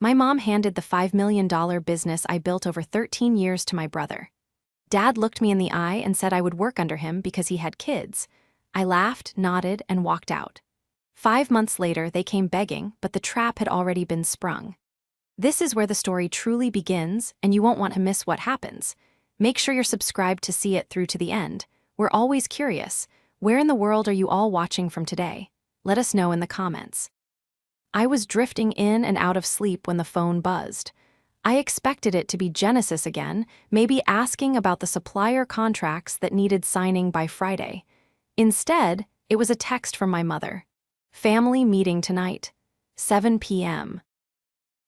My mom handed the $5 million business I built over 13 years to my brother. Dad looked me in the eye and said I would work under him because he had kids. I laughed, nodded, and walked out. 5 months later, they came begging, but the trap had already been sprung. This is where the story truly begins, and you won't want to miss what happens. Make sure you're subscribed to see it through to the end. We're always curious. Where in the world are you all watching from today? Let us know in the comments. I was drifting in and out of sleep when the phone buzzed. I expected it to be Genesis again, maybe asking about the supplier contracts that needed signing by Friday. Instead, it was a text from my mother. Family meeting tonight, 7 p.m.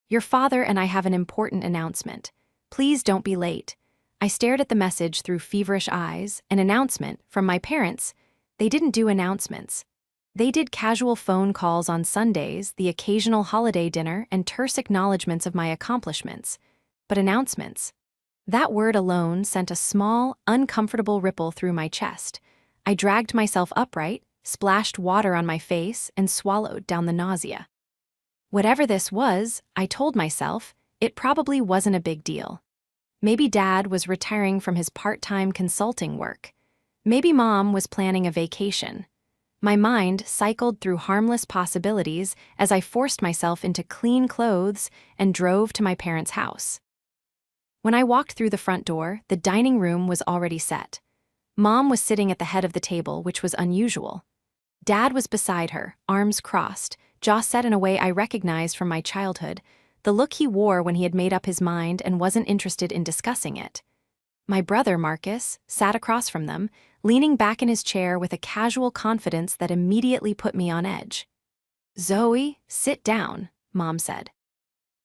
Your father and I have an important announcement. Please don't be late. I stared at the message through feverish eyes. An announcement from my parents. They didn't do announcements. They did casual phone calls on Sundays, the occasional holiday dinner, and terse acknowledgments of my accomplishments. But announcements. That word alone sent a small, uncomfortable ripple through my chest. I dragged myself upright, splashed water on my face, and swallowed down the nausea. Whatever this was, I told myself, it probably wasn't a big deal. Maybe Dad was retiring from his part-time consulting work. Maybe Mom was planning a vacation. My mind cycled through harmless possibilities as I forced myself into clean clothes and drove to my parents' house. When I walked through the front door, the dining room was already set. Mom was sitting at the head of the table, which was unusual. Dad was beside her, arms crossed, jaw set in a way I recognized from my childhood, the look he wore when he had made up his mind and wasn't interested in discussing it. My brother, Marcus, sat across from them, leaning back in his chair with a casual confidence that immediately put me on edge. "Zoe, sit down," Mom said.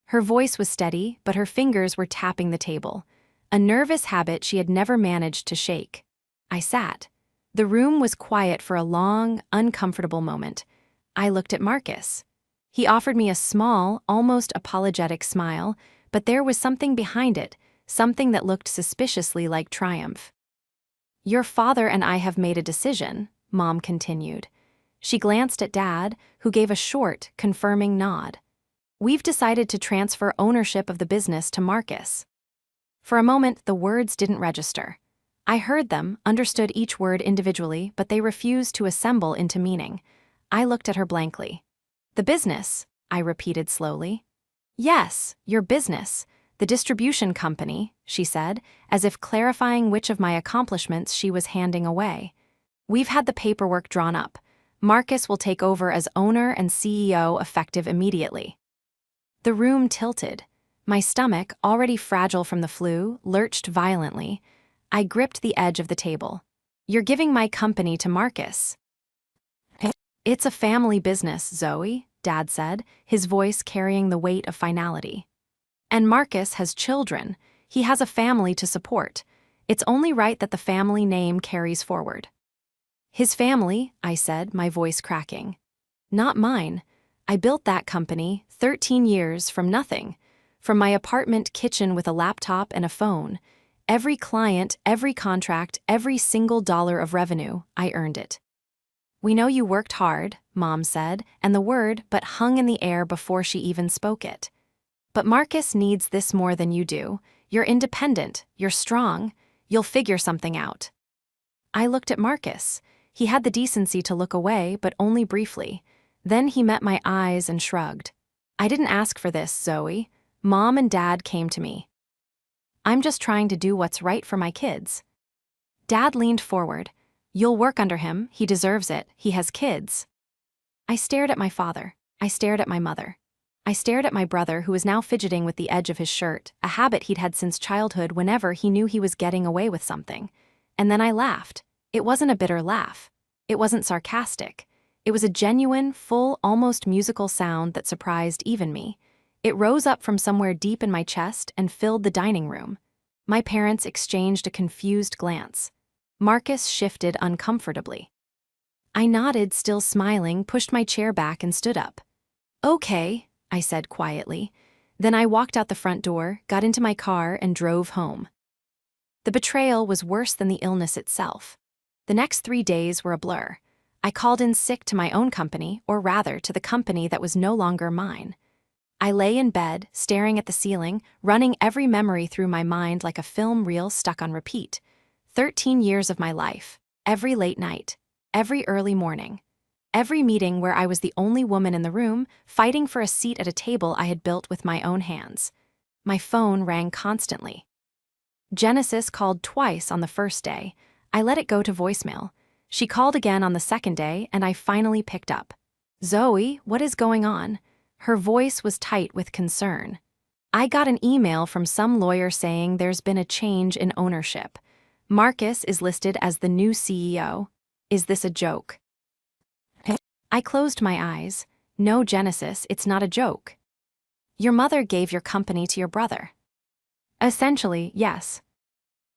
Her voice was steady, but her fingers were tapping the table, a nervous habit she had never managed to shake. I sat. The room was quiet for a long, uncomfortable moment. I looked at Marcus. He offered me a small, almost apologetic smile, but there was something behind it, something that looked suspiciously like triumph. "Your father and I have made a decision," Mom continued. She glanced at Dad, who gave a short, confirming nod. "We've decided to transfer ownership of the business to Marcus." For a moment, the words didn't register. I heard them, understood each word individually, but they refused to assemble into meaning. I looked at her blankly. "The business," I repeated slowly. "Yes, your business. The distribution company," she said, as if clarifying which of my accomplishments she was handing away. "We've had the paperwork drawn up. Marcus will take over as owner and CEO effective immediately." The room tilted. My stomach, already fragile from the flu, lurched violently. I gripped the edge of the table. "You're giving my company to Marcus." "It's a family business, Zoe," Dad said, his voice carrying the weight of finality. "And Marcus has children. He has a family to support. It's only right that the family name carries forward." "His family," I said, my voice cracking. "Not mine. I built that company, 13 years, from nothing. From my apartment kitchen with a laptop and a phone. Every client, every contract, every single dollar of revenue, I earned it." "We know you worked hard," Mom said, and the word but hung in the air before she even spoke it. "But Marcus needs this more than you do. You're independent, you're strong, you'll figure something out." I looked at Marcus. He had the decency to look away, but only briefly. Then he met my eyes and shrugged. "I didn't ask for this, Zoe. Mom and Dad came to me. I'm just trying to do what's right for my kids." Dad leaned forward. "You'll work under him, he deserves it, he has kids." I stared at my father. I stared at my mother. I stared at my brother, who was now fidgeting with the edge of his shirt, a habit he'd had since childhood whenever he knew he was getting away with something. And then I laughed. It wasn't a bitter laugh. It wasn't sarcastic. It was a genuine, full, almost musical sound that surprised even me. It rose up from somewhere deep in my chest and filled the dining room. My parents exchanged a confused glance. Marcus shifted uncomfortably. I nodded, still smiling, pushed my chair back and stood up. "Okay," I said quietly. Then I walked out the front door, got into my car, and drove home. The betrayal was worse than the illness itself. The next 3 days were a blur. I called in sick to my own company, or rather, to the company that was no longer mine. I lay in bed, staring at the ceiling, running every memory through my mind like a film reel stuck on repeat. 13 years of my life, every late night, every early morning, every meeting where I was the only woman in the room, fighting for a seat at a table I had built with my own hands. My phone rang constantly. Genesis called twice on the first day. I let it go to voicemail. She called again on the second day, and I finally picked up. "Zoe, what is going on?" Her voice was tight with concern. "I got an email from some lawyer saying there's been a change in ownership. Marcus is listed as the new CEO. Is this a joke?" I closed my eyes. "No, Genesis, it's not a joke. Your mother gave your company to your brother." "Essentially, yes."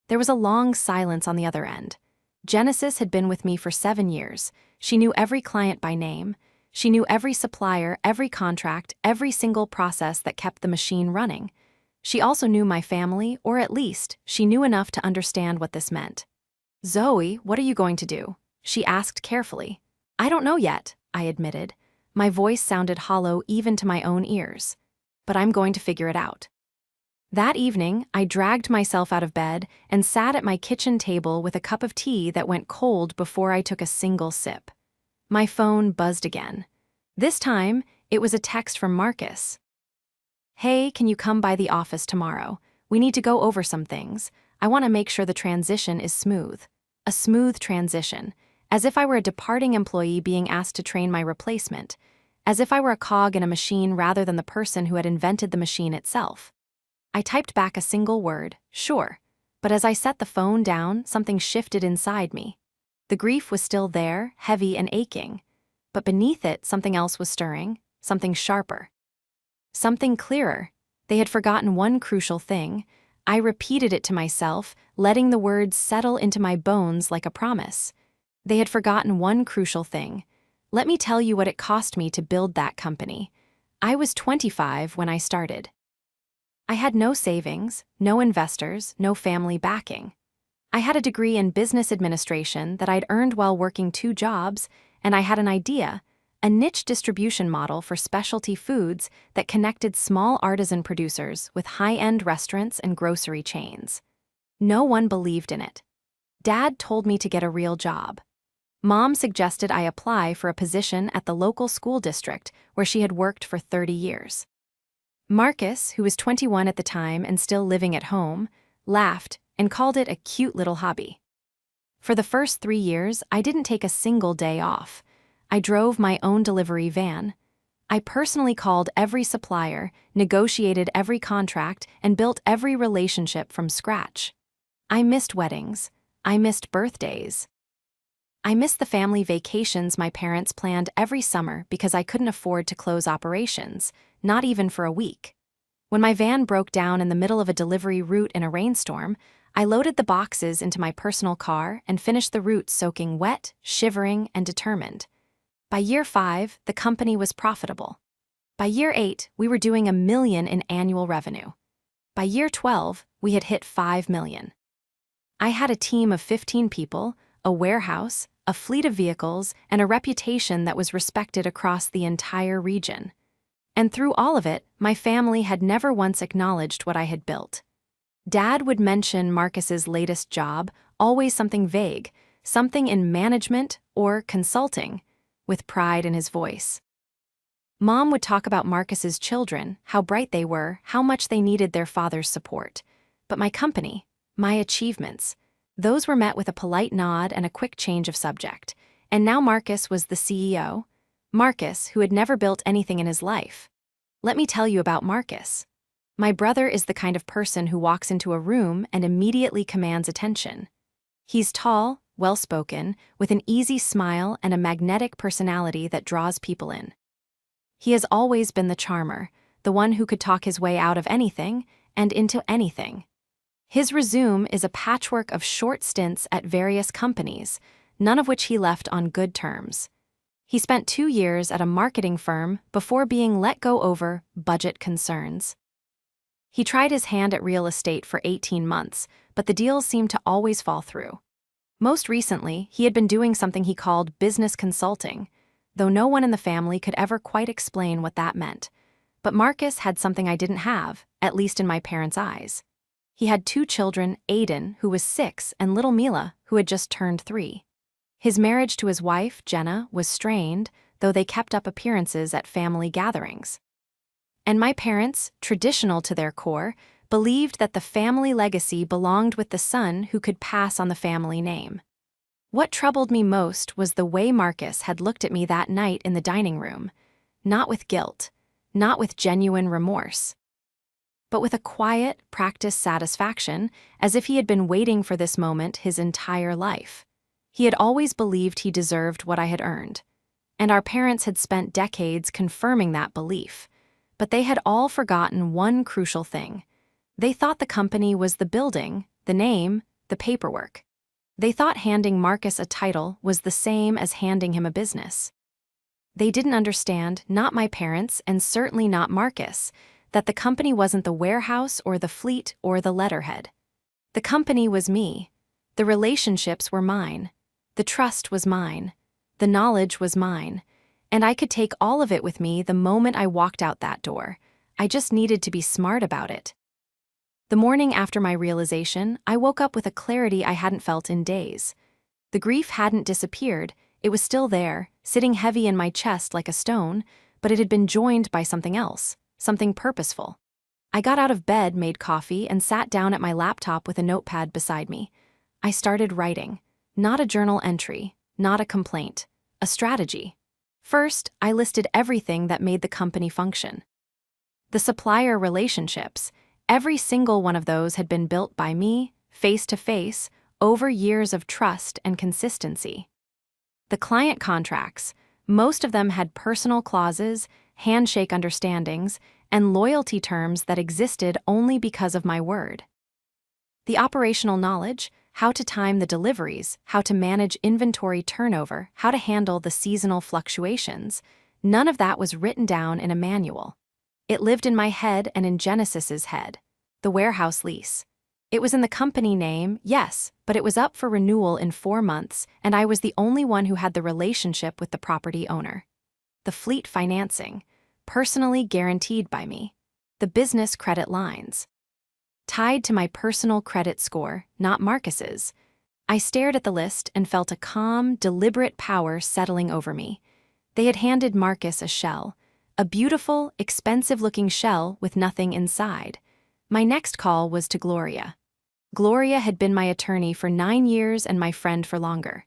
There was a long silence on the other end. Genesis had been with me for 7 years. She knew every client by name. She knew every supplier, every contract, every single process that kept the machine running. She also knew my family, or at least, she knew enough to understand what this meant. "Zoe, what are you going to do?" she asked carefully. "I don't know yet," I admitted. My voice sounded hollow even to my own ears. "But I'm going to figure it out." That evening, I dragged myself out of bed and sat at my kitchen table with a cup of tea that went cold before I took a single sip. My phone buzzed again. This time, it was a text from Marcus. "Hey, can you come by the office tomorrow? We need to go over some things. I want to make sure the transition is smooth." A smooth transition, as if I were a departing employee being asked to train my replacement, as if I were a cog in a machine rather than the person who had invented the machine itself. I typed back a single word, "Sure," but as I set the phone down, something shifted inside me. The grief was still there, heavy and aching, but beneath it, something else was stirring, something sharper. Something clearer. They had forgotten one crucial thing. I repeated it to myself, letting the words settle into my bones like a promise. They had forgotten one crucial thing. Let me tell you what it cost me to build that company. I was 25 when I started. I had no savings, no investors, no family backing. I had a degree in business administration that I'd earned while working 2 jobs, and I had an idea, a niche distribution model for specialty foods that connected small artisan producers with high-end restaurants and grocery chains. No one believed in it. Dad told me to get a real job. Mom suggested I apply for a position at the local school district where she had worked for 30 years. Marcus, who was 21 at the time and still living at home, laughed and called it a cute little hobby. For the first 3 years, I didn't take a single day off. I drove my own delivery van. I personally called every supplier, negotiated every contract, and built every relationship from scratch. I missed weddings. I missed birthdays. I missed the family vacations my parents planned every summer because I couldn't afford to close operations, not even for a week. When my van broke down in the middle of a delivery route in a rainstorm, I loaded the boxes into my personal car and finished the route soaking wet, shivering, and determined. By year 5, the company was profitable. By year 8, we were doing $1 million in annual revenue. By year 12, we had hit $5 million. I had a team of 15 people, a warehouse, a fleet of vehicles, and a reputation that was respected across the entire region. And through all of it, my family had never once acknowledged what I had built. Dad would mention Marcus's latest job, always something vague, something in management or consulting, with pride in his voice. Mom would talk about Marcus's children, how bright they were, how much they needed their father's support. But my company, my achievements, those were met with a polite nod and a quick change of subject. And now Marcus was the CEO. Marcus, who had never built anything in his life. Let me tell you about Marcus. My brother is the kind of person who walks into a room and immediately commands attention. He's tall, well-spoken, with an easy smile and a magnetic personality that draws people in. He has always been the charmer, the one who could talk his way out of anything and into anything. His resume is a patchwork of short stints at various companies, none of which he left on good terms. He spent 2 years at a marketing firm before being let go over budget concerns. He tried his hand at real estate for 18 months, but the deals seemed to always fall through. Most recently, he had been doing something he called business consulting, though no one in the family could ever quite explain what that meant. But Marcus had something I didn't have, at least in my parents' eyes. He had 2 children, Aiden, who was 6, and little Mila, who had just turned 3. His marriage to his wife, Jenna, was strained, though they kept up appearances at family gatherings. And my parents, traditional to their core, believed that the family legacy belonged with the son who could pass on the family name. What troubled me most was the way Marcus had looked at me that night in the dining room, not with guilt, not with genuine remorse, but with a quiet, practiced satisfaction, as if he had been waiting for this moment his entire life. He had always believed he deserved what I had earned, and our parents had spent decades confirming that belief. But they had all forgotten one crucial thing. They thought the company was the building, the name, the paperwork. They thought handing Marcus a title was the same as handing him a business. They didn't understand, not my parents, and certainly not Marcus, that the company wasn't the warehouse or the fleet or the letterhead. The company was me. The relationships were mine. The trust was mine. The knowledge was mine. And I could take all of it with me the moment I walked out that door. I just needed to be smart about it. The morning after my realization, I woke up with a clarity I hadn't felt in days. The grief hadn't disappeared. It was still there, sitting heavy in my chest like a stone, but it had been joined by something else, something purposeful. I got out of bed, made coffee, and sat down at my laptop with a notepad beside me. I started writing. Not a journal entry, not a complaint, a strategy. First, I listed everything that made the company function. The supplier relationships, every single one of those had been built by me, face to face, over years of trust and consistency. The client contracts, most of them had personal clauses, handshake understandings, and loyalty terms that existed only because of my word. The operational knowledge, how to time the deliveries, how to manage inventory turnover, how to handle the seasonal fluctuations, none of that was written down in a manual. It lived in my head and in Genesis's head. The warehouse lease. It was in the company name, yes, but it was up for renewal in 4 months, and I was the only one who had the relationship with the property owner. The fleet financing, personally guaranteed by me. The business credit lines, tied to my personal credit score, not Marcus's. I stared at the list and felt a calm, deliberate power settling over me. They had handed Marcus a shell, a beautiful, expensive-looking shell with nothing inside. My next call was to Gloria. Gloria had been my attorney for 9 years and my friend for longer.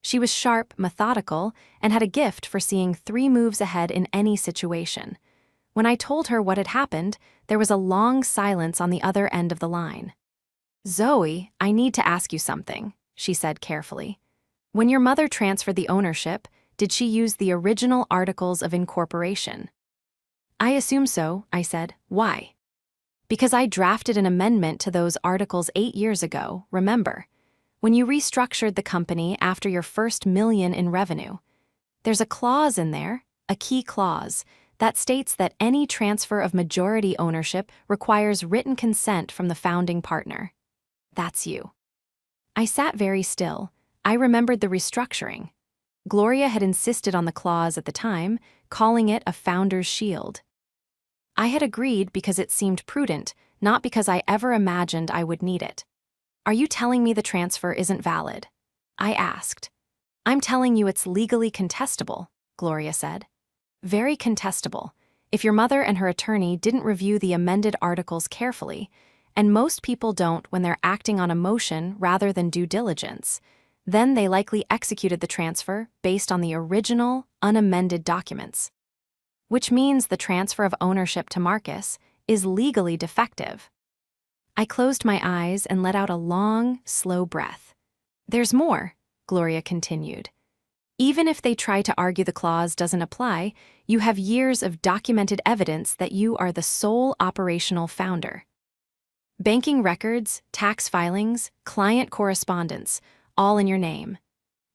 She was sharp, methodical, and had a gift for seeing 3 moves ahead in any situation. When I told her what had happened, there was a long silence on the other end of the line. "Zoe, I need to ask you something," she said carefully. "When your mother transferred the ownership, did she use the original articles of incorporation?" "I assume so," I said. "Why?" "Because I drafted an amendment to those articles 8 years ago, remember? When you restructured the company after your first $1 million in revenue. There's a clause in there, a key clause, that states that any transfer of majority ownership requires written consent from the founding partner. That's you." I sat very still. I remembered the restructuring. Gloria had insisted on the clause at the time, calling it a founder's shield. I had agreed because it seemed prudent, not because I ever imagined I would need it. "Are you telling me the transfer isn't valid?" I asked. "I'm telling you it's legally contestable," Gloria said. "Very contestable. If your mother and her attorney didn't review the amended articles carefully, and most people don't when they're acting on emotion rather than due diligence, then they likely executed the transfer based on the original, unamended documents. Which means the transfer of ownership to Marcus is legally defective." I closed my eyes and let out a long, slow breath. "There's more," Gloria continued. "Even if they try to argue the clause doesn't apply, you have years of documented evidence that you are the sole operational founder. Banking records, tax filings, client correspondence, all in your name.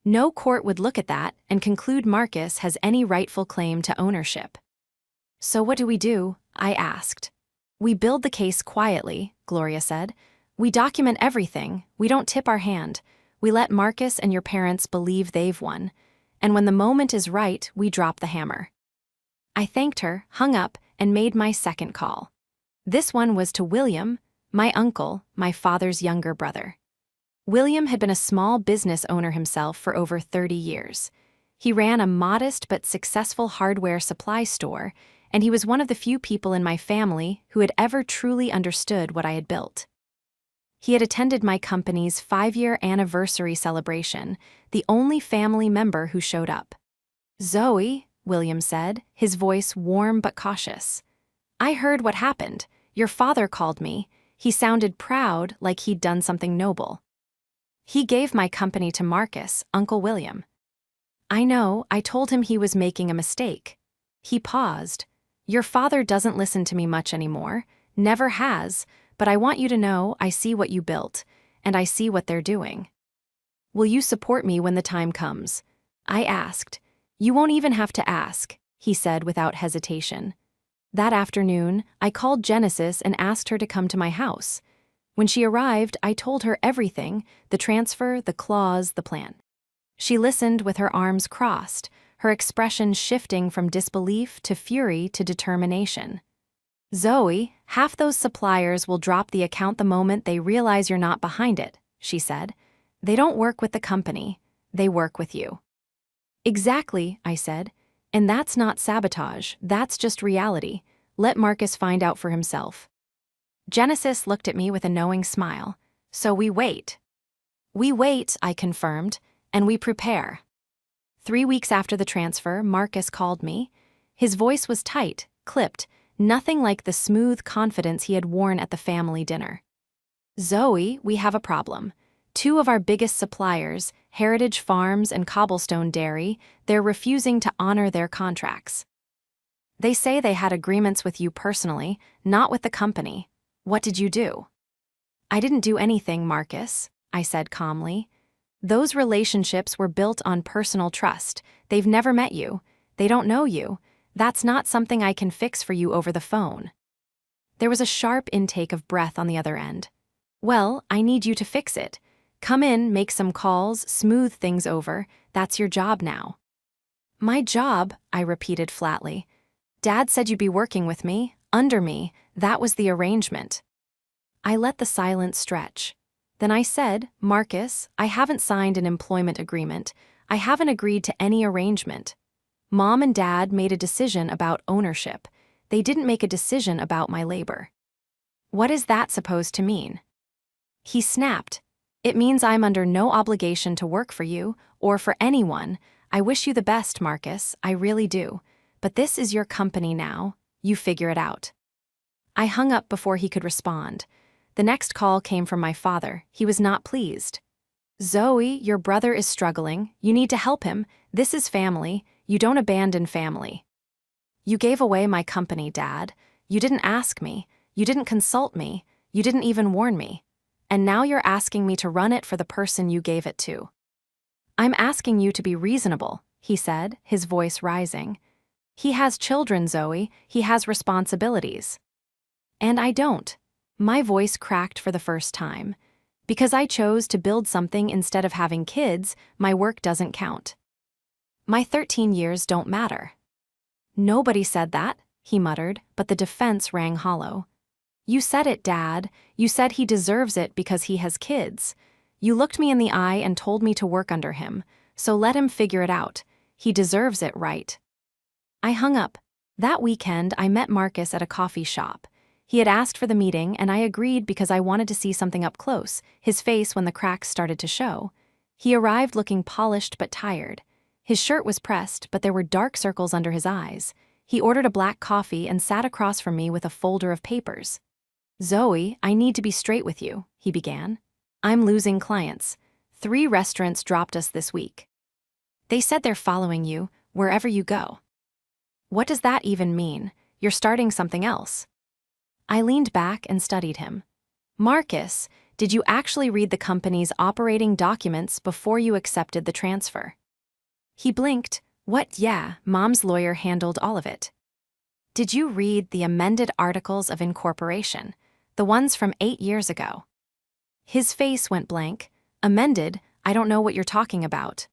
No court would look at that and conclude Marcus has any rightful claim to ownership." "So what do we do?" I asked. "We build the case quietly," Gloria said. "We document everything, we don't tip our hand. We let Marcus and your parents believe they've won. And when the moment is right, we drop the hammer." I thanked her, hung up, and made my second call. This one was to William, my uncle, my father's younger brother. William had been a small business owner himself for over 30 years. He ran a modest but successful hardware supply store, and he was one of the few people in my family who had ever truly understood what I had built. He had attended my company's 5-year anniversary celebration, the only family member who showed up. "Zoe," William said, his voice warm but cautious. "I heard what happened. Your father called me. He sounded proud, like he'd done something noble. He gave my company to Marcus, Uncle William." "I know, I told him he was making a mistake." He paused. "Your father doesn't listen to me much anymore, never has, but I want you to know I see what you built, and I see what they're doing. Will you support me when the time comes?" I asked. "You won't even have to ask," he said without hesitation. That afternoon, I called Genesis and asked her to come to my house. When she arrived, I told her everything: the transfer, the clause, the plan. She listened with her arms crossed, her expression shifting from disbelief to fury to determination. "Zoe, half those suppliers will drop the account the moment they realize you're not behind it," she said. "They don't work with the company, they work with you." "Exactly," I said. "And that's not sabotage, that's just reality. Let Marcus find out for himself." Genesis looked at me with a knowing smile. "So we wait." "We wait," I confirmed, "and we prepare." 3 weeks after the transfer, Marcus called me. His voice was tight, clipped, nothing like the smooth confidence he had worn at the family dinner. "Zoe, we have a problem. 2 of our biggest suppliers, Heritage Farms and Cobblestone Dairy, they're refusing to honor their contracts. They say they had agreements with you personally, not with the company. What did you do?" "I didn't do anything, Marcus," I said calmly. "Those relationships were built on personal trust. They've never met you. They don't know you. That's not something I can fix for you over the phone." There was a sharp intake of breath on the other end. "Well, I need you to fix it. Come in, make some calls, smooth things over. That's your job now." "My job," I repeated flatly. "Dad said you'd be working with me, under me. That was the arrangement." I let the silence stretch. Then I said, "Marcus, I haven't signed an employment agreement. I haven't agreed to any arrangement. Mom and Dad made a decision about ownership. They didn't make a decision about my labor." "What is that supposed to mean?" He snapped. "It means I'm under no obligation to work for you, or for anyone. I wish you the best, Marcus, I really do. But this is your company now. You figure it out." I hung up before he could respond. The next call came from my father. He was not pleased. "Zoe, your brother is struggling. You need to help him. This is family. You don't abandon family." "You gave away my company, Dad. You didn't ask me. You didn't consult me. You didn't even warn me. And now you're asking me to run it for the person you gave it to." "I'm asking you to be reasonable," he said, his voice rising. "He has children, Zoe. He has responsibilities." "And I don't." My voice cracked for the first time. "Because I chose to build something instead of having kids, my work doesn't count. My 13 years don't matter." "Nobody said that," he muttered, but the defense rang hollow. "You said it, Dad. You said he deserves it because he has kids. You looked me in the eye and told me to work under him, so let him figure it out. He deserves it, right?" I hung up. That weekend, I met Marcus at a coffee shop. He had asked for the meeting, and I agreed because I wanted to see something up close, his face when the cracks started to show. He arrived looking polished but tired. His shirt was pressed, but there were dark circles under his eyes. He ordered a black coffee and sat across from me with a folder of papers. "Zoe, I need to be straight with you," he began. "I'm losing clients. 3 restaurants dropped us this week. They said they're following you, wherever you go." "What does that even mean? You're starting something else." I leaned back and studied him. "Marcus, did you actually read the company's operating documents before you accepted the transfer?" He blinked. "What? Yeah, Mom's lawyer handled all of it." "Did you read the amended articles of incorporation, the ones from 8 years ago?" His face went blank. "Amended? I don't know what you're talking about."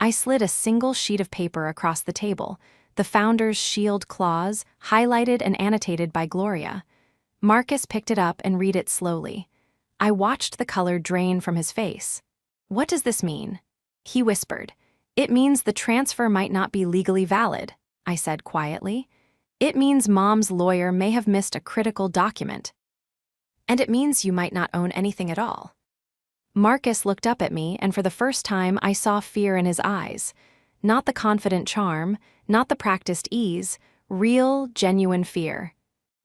I slid a single sheet of paper across the table. the founder's shield clause, highlighted and annotated by Gloria. Marcus picked it up and read it slowly. I watched the color drain from his face. "What does this mean?" He whispered. "It means the transfer might not be legally valid," I said quietly. "It means Mom's lawyer may have missed a critical document. And it means you might not own anything at all." Marcus looked up at me, and for the first time I saw fear in his eyes. Not the confident charm, not the practiced ease, real, genuine fear.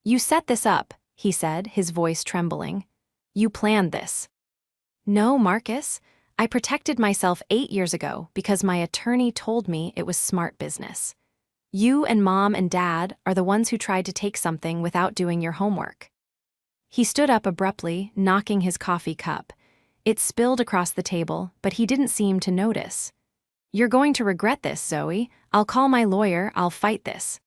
"You set this up," he said, his voice trembling. "You planned this." "No, Marcus. I protected myself 8 years ago because my attorney told me it was smart business. You and Mom and Dad are the ones who tried to take something without doing your homework." He stood up abruptly, knocking his coffee cup. It spilled across the table, but he didn't seem to notice. "You're going to regret this, Zoe. I'll call my lawyer, I'll fight this."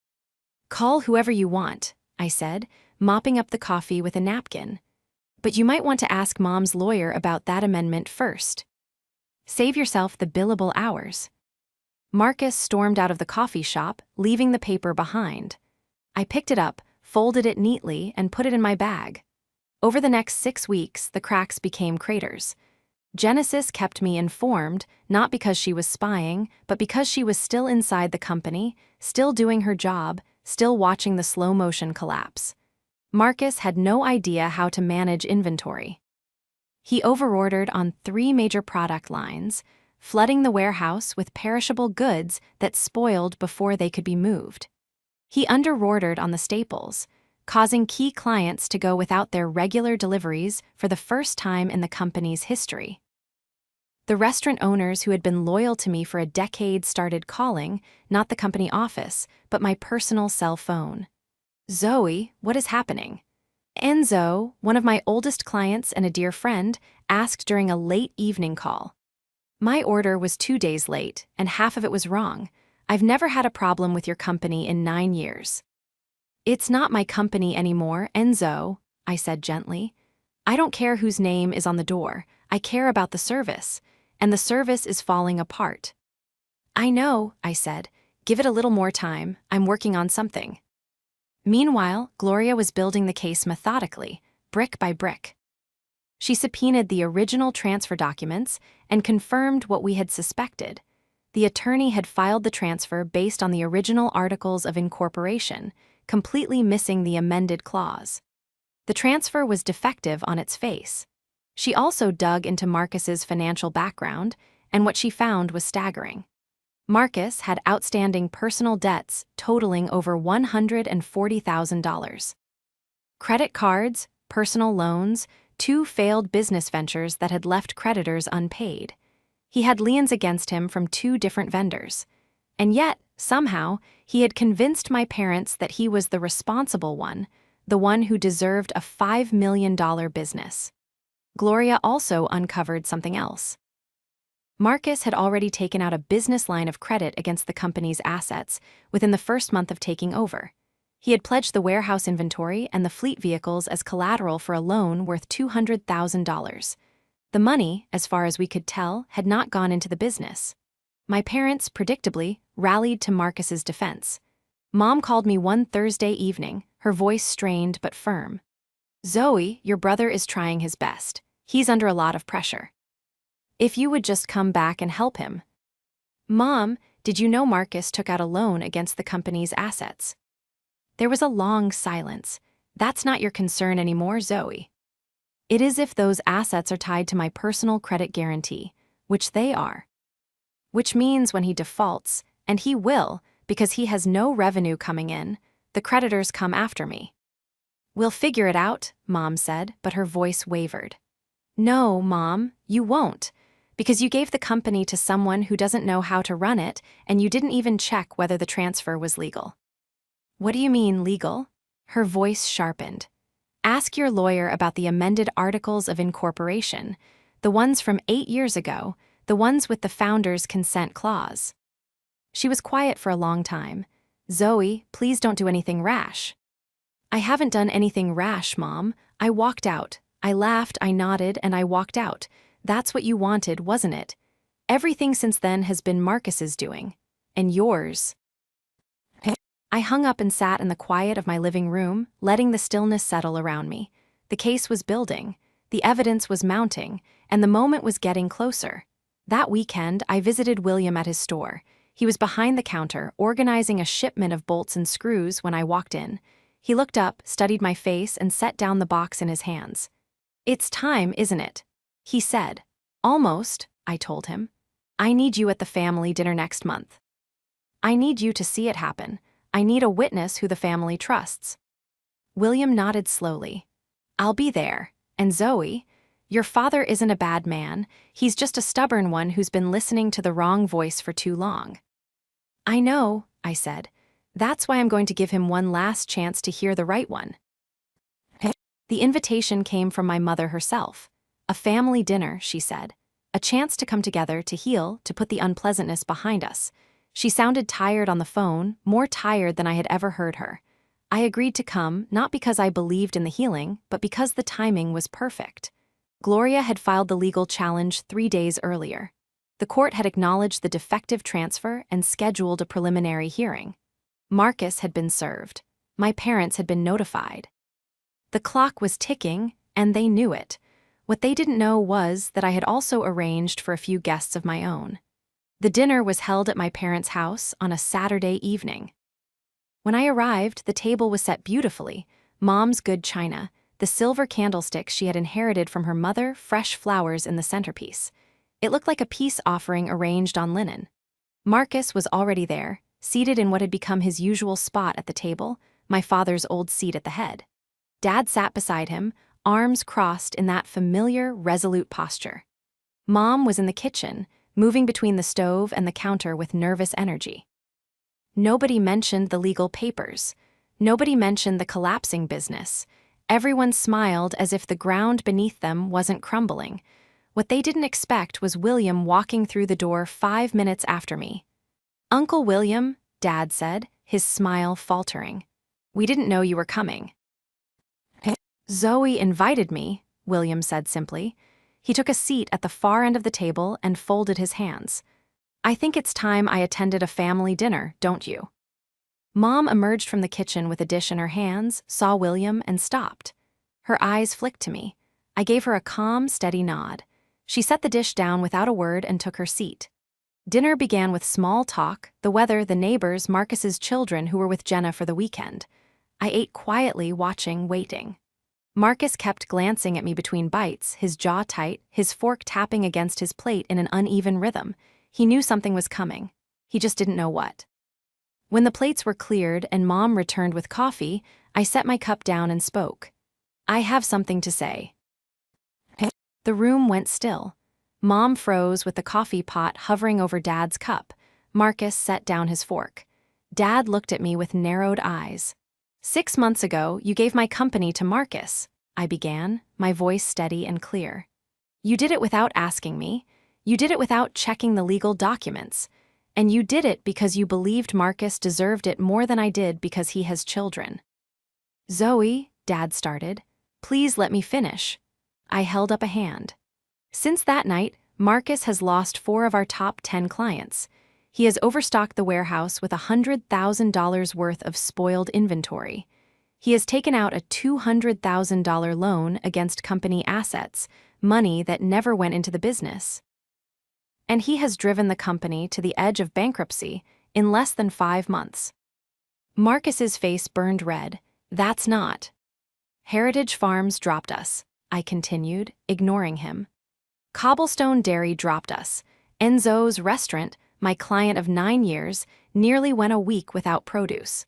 "Call whoever you want," I said, mopping up the coffee with a napkin. "But you might want to ask Mom's lawyer about that amendment first. Save yourself the billable hours." Marcus stormed out of the coffee shop, leaving the paper behind. I picked it up, folded it neatly, and put it in my bag. Over the next 6 weeks, the cracks became craters. Genesis kept me informed, not because she was spying, but because she was still inside the company, still doing her job, still watching the slow-motion collapse. Marcus had no idea how to manage inventory. He overordered on 3 major product lines, flooding the warehouse with perishable goods that spoiled before they could be moved. He underordered on the staples, causing key clients to go without their regular deliveries for the first time in the company's history. The restaurant owners who had been loyal to me for a decade started calling, not the company office, but my personal cell phone. "Zoe, what is happening?" Enzo, one of my oldest clients and a dear friend, asked during a late evening call. "My order was 2 days late, and half of it was wrong. I've never had a problem with your company in 9 years." "It's not my company anymore, Enzo," I said gently. "I don't care whose name is on the door. I care about the service, and the service is falling apart." "I know," I said. "Give it a little more time. I'm working on something." Meanwhile, Gloria was building the case methodically, brick by brick. She subpoenaed the original transfer documents and confirmed what we had suspected. The attorney had filed the transfer based on the original articles of incorporation, completely missing the amended clause. The transfer was defective on its face. She also dug into Marcus's financial background, and what she found was staggering. Marcus had outstanding personal debts totaling over $140,000. Credit cards, personal loans, 2 failed business ventures that had left creditors unpaid. He had liens against him from 2 different vendors. And yet, somehow, he had convinced my parents that he was the responsible one, the one who deserved a $5 million business. Gloria also uncovered something else. Marcus had already taken out a business line of credit against the company's assets within the first month of taking over. He had pledged the warehouse inventory and the fleet vehicles as collateral for a loan worth $200,000. The money, as far as we could tell, had not gone into the business. My parents, predictably, rallied to Marcus's defense. Mom called me one Thursday evening, her voice strained but firm. "Zoe, your brother is trying his best. He's under a lot of pressure. If you would just come back and help him." "Mom, did you know Marcus took out a loan against the company's assets?" There was a long silence. "That's not your concern anymore, Zoe." "It is if those assets are tied to my personal credit guarantee, which they are. Which means when he defaults, and he will, because he has no revenue coming in, the creditors come after me." "We'll figure it out," Mom said, but her voice wavered. "No, Mom, you won't, because you gave the company to someone who doesn't know how to run it, and you didn't even check whether the transfer was legal." "What do you mean, legal?" Her voice sharpened. "Ask your lawyer about the amended articles of incorporation, the ones from 8 years ago, the ones with the founder's consent clause." She was quiet for a long time. "Zoe, please don't do anything rash." "I haven't done anything rash, Mom. I walked out. I laughed, I nodded, and I walked out. That's what you wanted, wasn't it? Everything since then has been Marcus's doing. And yours." I hung up and sat in the quiet of my living room, letting the stillness settle around me. The case was building, the evidence was mounting, and the moment was getting closer. That weekend, I visited William at his store. He was behind the counter, organizing a shipment of bolts and screws when I walked in. He looked up, studied my face, and set down the box in his hands. "It's time, isn't it?" he said. "Almost," I told him. "I need you at the family dinner next month. I need you to see it happen. I need a witness who the family trusts." William nodded slowly. "I'll be there. And Zoe, your father isn't a bad man. He's just a stubborn one who's been listening to the wrong voice for too long." "I know," I said. "That's why I'm going to give him one last chance to hear the right one." The invitation came from my mother herself. "A family dinner," she said. "A chance to come together, to heal, to put the unpleasantness behind us." She sounded tired on the phone, more tired than I had ever heard her. I agreed to come, not because I believed in the healing, but because the timing was perfect. Gloria had filed the legal challenge 3 days earlier. The court had acknowledged the defective transfer and scheduled a preliminary hearing. Marcus had been served. My parents had been notified. The clock was ticking, and they knew it. What they didn't know was that I had also arranged for a few guests of my own. The dinner was held at my parents' house on a Saturday evening. When I arrived, the table was set beautifully: Mom's good china, the silver candlesticks she had inherited from her mother, fresh flowers in the centerpiece. It looked like a peace offering arranged on linen. Marcus was already there, seated in what had become his usual spot at the table, my father's old seat at the head. Dad sat beside him, arms crossed in that familiar, resolute posture. Mom was in the kitchen, moving between the stove and the counter with nervous energy. Nobody mentioned the legal papers. Nobody mentioned the collapsing business. Everyone smiled as if the ground beneath them wasn't crumbling. What they didn't expect was William walking through the door 5 minutes after me. "Uncle William," Dad said, his smile faltering. "We didn't know you were coming." "Zoe invited me," William said simply. He took a seat at the far end of the table and folded his hands. "I think it's time I attended a family dinner, don't you?" Mom emerged from the kitchen with a dish in her hands, saw William, and stopped. Her eyes flicked to me. I gave her a calm, steady nod. She set the dish down without a word and took her seat. Dinner began with small talk: the weather, the neighbors, Marcus's children who were with Jenna for the weekend. I ate quietly, watching, waiting. Marcus kept glancing at me between bites, his jaw tight, his fork tapping against his plate in an uneven rhythm. He knew something was coming. He just didn't know what. When the plates were cleared and Mom returned with coffee, I set my cup down and spoke. "I have something to say." The room went still. Mom froze with the coffee pot hovering over Dad's cup. Marcus set down his fork. Dad looked at me with narrowed eyes. "6 months ago, you gave my company to Marcus," I began, my voice steady and clear. "You did it without asking me. You did it without checking the legal documents. And you did it because you believed Marcus deserved it more than I did because he has children." "Zoe," Dad started, "please let me finish." I held up a hand. "Since that night, Marcus has lost 4 of our top 10 clients. He has overstocked the warehouse with $100,000 worth of spoiled inventory. He has taken out a $200,000 loan against company assets, money that never went into the business. And he has driven the company to the edge of bankruptcy in less than 5 months." Marcus's face burned red. "That's not." "Heritage Farms dropped us," I continued, ignoring him. "Cobblestone Dairy dropped us. Enzo's Restaurant, my client of 9 years, nearly went a week without produce.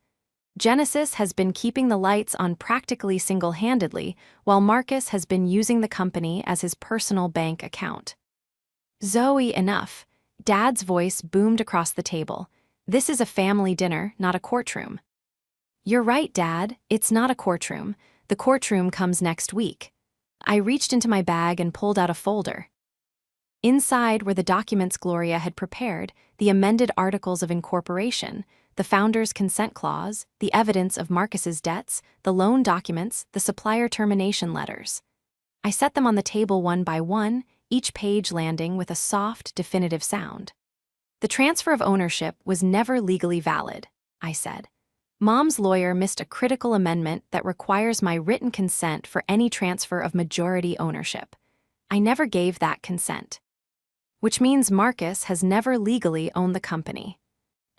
Genesis has been keeping the lights on practically single-handedly, while Marcus has been using the company as his personal bank account." "Zoe, enough." Dad's voice boomed across the table. "This is a family dinner, not a courtroom." "You're right, Dad. It's not a courtroom. The courtroom comes next week." I reached into my bag and pulled out a folder. Inside were the documents Gloria had prepared: the amended articles of incorporation, the founder's consent clause, the evidence of Marcus's debts, the loan documents, the supplier termination letters. I set them on the table one by one, each page landing with a soft, definitive sound. "The transfer of ownership was never legally valid," I said. Mom's lawyer missed a critical amendment that requires my written consent for any transfer of majority ownership. I never gave that consent. Which means Marcus has never legally owned the company.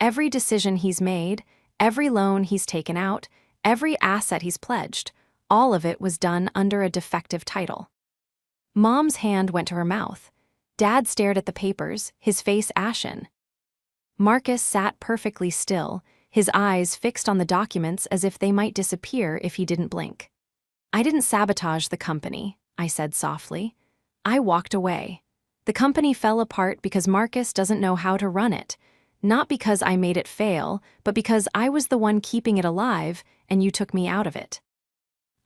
Every decision he's made, every loan he's taken out, every asset he's pledged, all of it was done under a defective title. Mom's hand went to her mouth. Dad stared at the papers, his face ashen. Marcus sat perfectly still, his eyes fixed on the documents as if they might disappear if he didn't blink. "I didn't sabotage the company," I said softly. "I walked away. The company fell apart because Marcus doesn't know how to run it. Not because I made it fail, but because I was the one keeping it alive and you took me out of it."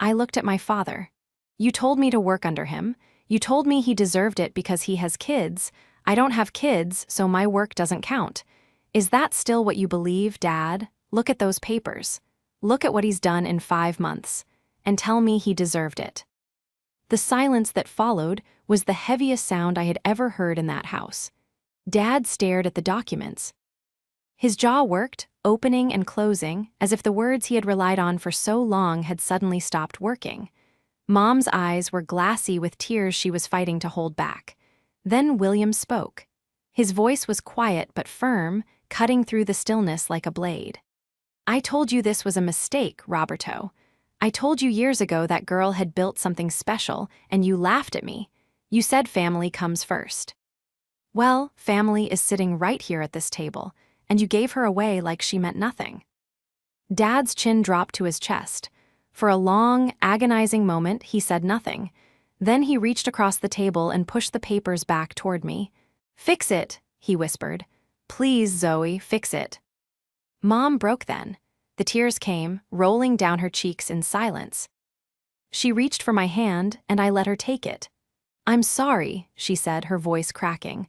I looked at my father. "You told me to work under him. You told me he deserved it because he has kids. I don't have kids, so my work doesn't count. Is that still what you believe, Dad? Look at those papers. Look at what he's done in 5 months. And tell me he deserved it." The silence that followed was the heaviest sound I had ever heard in that house. Dad stared at the documents. His jaw worked, opening and closing, as if the words he had relied on for so long had suddenly stopped working. Mom's eyes were glassy with tears she was fighting to hold back. Then William spoke. His voice was quiet but firm, cutting through the stillness like a blade. "I told you this was a mistake, Roberto. I told you years ago that girl had built something special, and you laughed at me. You said family comes first. Well, family is sitting right here at this table, and you gave her away like she meant nothing." Dad's chin dropped to his chest. For a long, agonizing moment, he said nothing. Then he reached across the table and pushed the papers back toward me. "Fix it," he whispered. "Please, Zoe, fix it." Mom broke then. The tears came, rolling down her cheeks in silence. She reached for my hand, and I let her take it. "I'm sorry," she said, her voice cracking.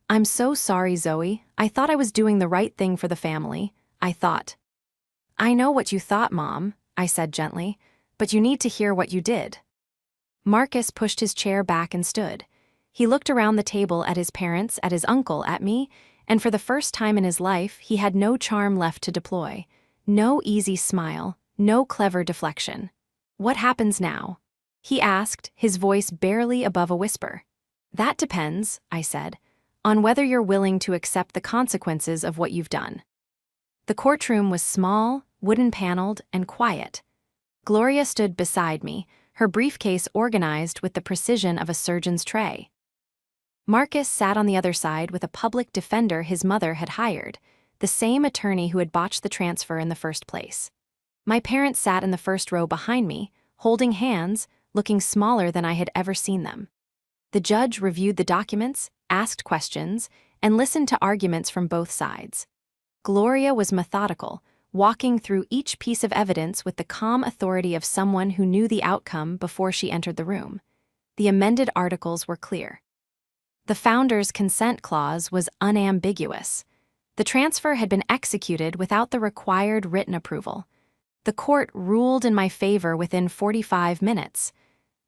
"I'm so sorry, Zoe. I thought I was doing the right thing for the family. I thought." "I know what you thought, Mom," I said gently, "but you need to hear what you did." Marcus pushed his chair back and stood. He looked around the table at his parents, at his uncle, at me, and for the first time in his life, he had no charm left to deploy. No easy smile, no clever deflection. "What happens now?" he asked, his voice barely above a whisper. "That depends," I said, "on whether you're willing to accept the consequences of what you've done." The courtroom was small, wooden-paneled, and quiet. Gloria stood beside me, her briefcase organized with the precision of a surgeon's tray. Marcus sat on the other side with a public defender his mother had hired, the same attorney who had botched the transfer in the first place. My parents sat in the first row behind me, holding hands, looking smaller than I had ever seen them. The judge reviewed the documents, asked questions, and listened to arguments from both sides. Gloria was methodical, walking through each piece of evidence with the calm authority of someone who knew the outcome before she entered the room. The amended articles were clear. The founder's consent clause was unambiguous. The transfer had been executed without the required written approval. The court ruled in my favor within 45 minutes.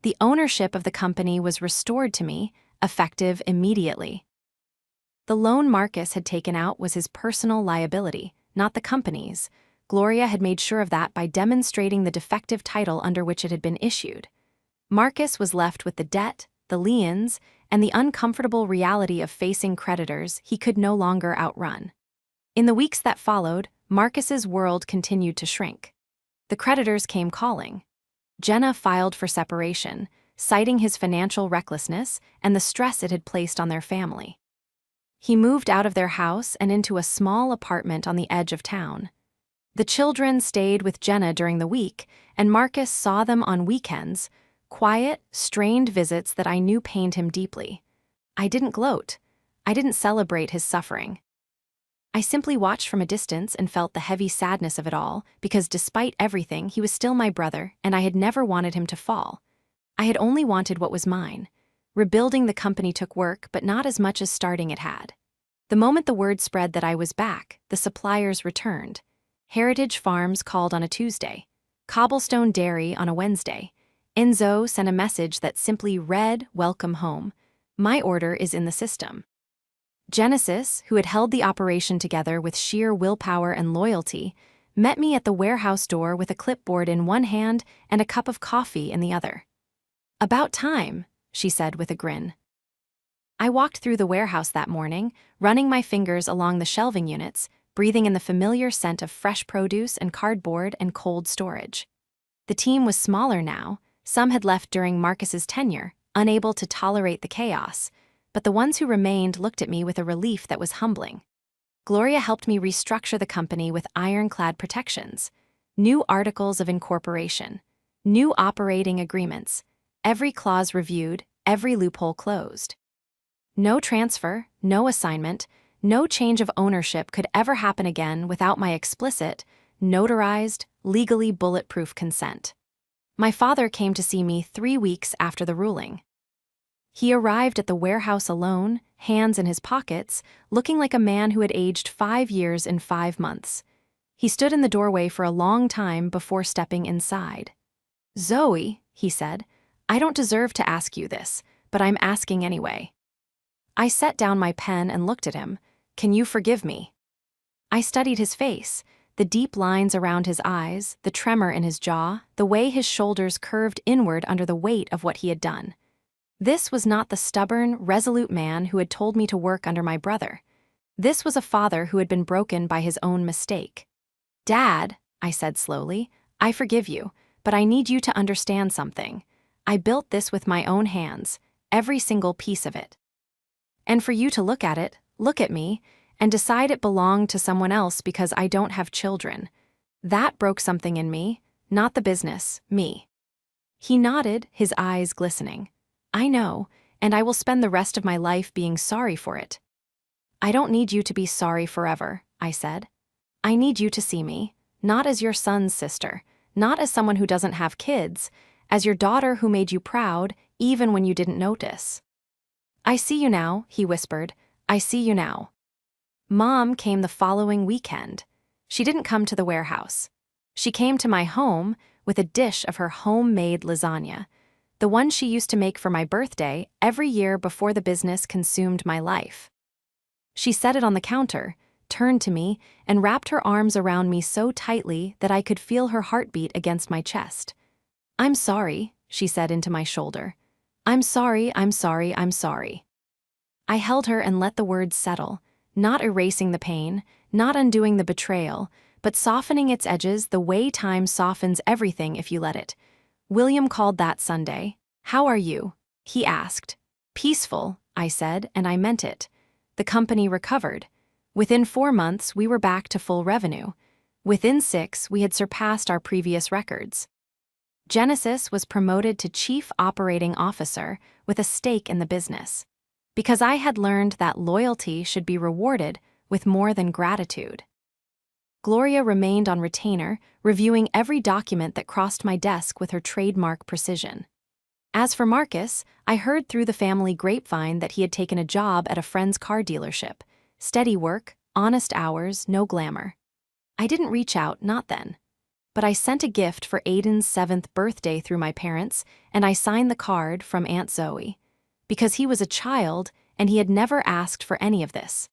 The ownership of the company was restored to me, effective immediately. The loan Marcus had taken out was his personal liability, not the company's. Gloria had made sure of that by demonstrating the defective title under which it had been issued. Marcus was left with the debt, the liens, and the uncomfortable reality of facing creditors he could no longer outrun. In the weeks that followed, Marcus's world continued to shrink. The creditors came calling. Jenna filed for separation, citing his financial recklessness and the stress it had placed on their family. He moved out of their house and into a small apartment on the edge of town. The children stayed with Jenna during the week, and Marcus saw them on weekends, quiet, strained visits that I knew pained him deeply. I didn't gloat. I didn't celebrate his suffering. I simply watched from a distance and felt the heavy sadness of it all, because despite everything, he was still my brother, and I had never wanted him to fall. I had only wanted what was mine. Rebuilding the company took work, but not as much as starting it had. The moment the word spread that I was back, the suppliers returned. Heritage Farms called on a Tuesday. Cobblestone Dairy on a Wednesday. Enzo sent a message that simply read, "Welcome home. My order is in the system." Genesis, who had held the operation together with sheer willpower and loyalty, met me at the warehouse door with a clipboard in one hand and a cup of coffee in the other. "About time," she said with a grin. I walked through the warehouse that morning, running my fingers along the shelving units, breathing in the familiar scent of fresh produce and cardboard and cold storage. The team was smaller now. Some had left during Marcus's tenure, unable to tolerate the chaos, but the ones who remained looked at me with a relief that was humbling. Gloria helped me restructure the company with ironclad protections, new articles of incorporation, new operating agreements, every clause reviewed, every loophole closed. No transfer, no assignment, no change of ownership could ever happen again without my explicit, notarized, legally bulletproof consent. My father came to see me 3 weeks after the ruling. He arrived at the warehouse alone, hands in his pockets, looking like a man who had aged 5 years in 5 months. He stood in the doorway for a long time before stepping inside. "Zoe," he said, "I don't deserve to ask you this, but I'm asking anyway." I set down my pen and looked at him. "Can you forgive me?" I studied his face, the deep lines around his eyes, the tremor in his jaw, the way his shoulders curved inward under the weight of what he had done. This was not the stubborn, resolute man who had told me to work under my brother. This was a father who had been broken by his own mistake. "Dad," I said slowly, "I forgive you, but I need you to understand something. I built this with my own hands, every single piece of it. And for you to look at it, look at me, and decide it belonged to someone else because I don't have children. That broke something in me, not the business, me." He nodded, his eyes glistening. "I know, and I will spend the rest of my life being sorry for it." "I don't need you to be sorry forever," I said. "I need you to see me, not as your son's sister, not as someone who doesn't have kids, as your daughter who made you proud even when you didn't notice." "I see you now," he whispered. "I see you now." Mom came the following weekend. She didn't come to the warehouse. She came to my home with a dish of her homemade lasagna, the one she used to make for my birthday every year before the business consumed my life. She set it on the counter, turned to me, and wrapped her arms around me so tightly that I could feel her heartbeat against my chest. "I'm sorry," she said into my shoulder. "I'm sorry, I'm sorry, I'm sorry." I held her and let the words settle, not erasing the pain, not undoing the betrayal, but softening its edges the way time softens everything if you let it. William called that Sunday. "How are you?" he asked. "Peaceful," I said, and I meant it. The company recovered. Within 4 months, we were back to full revenue. Within 6, we had surpassed our previous records. Genesis was promoted to Chief Operating Officer with a stake in the business, because I had learned that loyalty should be rewarded with more than gratitude. Gloria remained on retainer, reviewing every document that crossed my desk with her trademark precision. As for Marcus, I heard through the family grapevine that he had taken a job at a friend's car dealership. Steady work, honest hours, no glamour. I didn't reach out, not then. But I sent a gift for Aiden's 7th birthday through my parents, and I signed the card from Aunt Zoe. Because he was a child, and he had never asked for any of this.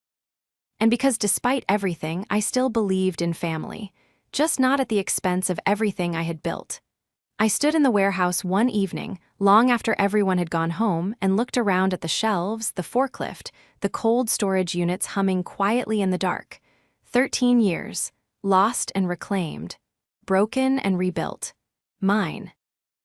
And because despite everything, I still believed in family, just not at the expense of everything I had built. I stood in the warehouse one evening, long after everyone had gone home, and looked around at the shelves, the forklift, the cold storage units humming quietly in the dark. 13 years, lost and reclaimed, broken and rebuilt. Mine.